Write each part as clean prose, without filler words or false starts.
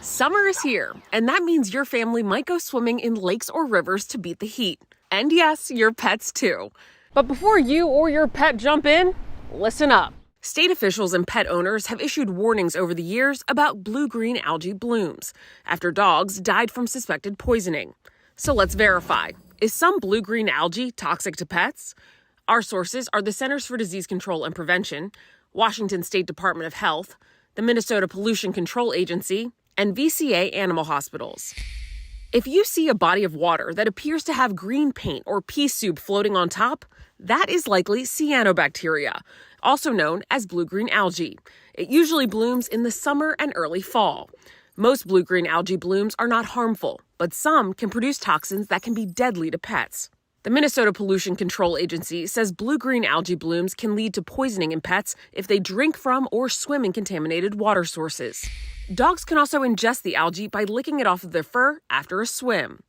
Summer is here, and that means your family might go swimming in lakes or rivers to beat the heat. And yes, your pets too. But before you or your pet jump in, listen up. State officials and pet owners have issued warnings over the years about blue-green algae blooms after dogs died from suspected poisoning. So let's verify. Is some blue-green algae toxic to pets? Our sources are the Centers for Disease Control and Prevention, Washington State Department of Health, the Minnesota Pollution Control Agency, and VCA Animal Hospitals. If you see a body of water that appears to have green paint or pea soup floating on top, that is likely cyanobacteria, also known as blue-green algae. It usually blooms in the summer and early fall. Most blue-green algae blooms are not harmful, but some can produce toxins that can be deadly to pets. The Minnesota Pollution Control Agency says blue-green algae blooms can lead to poisoning in pets if they drink from or swim in contaminated water sources. Dogs can also ingest the algae by licking it off of their fur after a swim.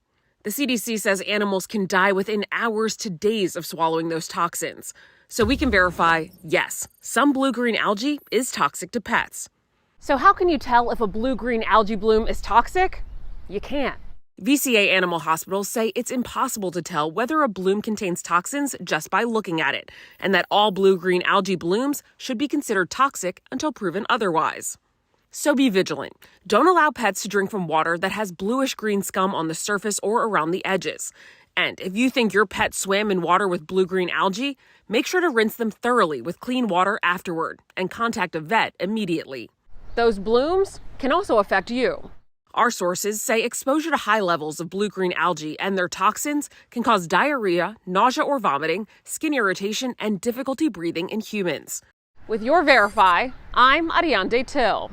The CDC says animals can die within hours to days of swallowing those toxins. So we can verify, yes, some blue-green algae is toxic to pets. So how can you tell if a blue-green algae bloom is toxic? You can't. VCA Animal Hospitals say it's impossible to tell whether a bloom contains toxins just by looking at it, and that all blue-green algae blooms should be considered toxic until proven otherwise. So be vigilant. Don't allow pets to drink from water that has bluish-green scum on the surface or around the edges. And if you think your pet swam in water with blue-green algae, make sure to rinse them thoroughly with clean water afterward and contact a vet immediately. Those blooms can also affect you. Our sources say exposure to high levels of blue-green algae and their toxins can cause diarrhea, nausea or vomiting, skin irritation, and difficulty breathing in humans. With your Verify, I'm Ariane Till.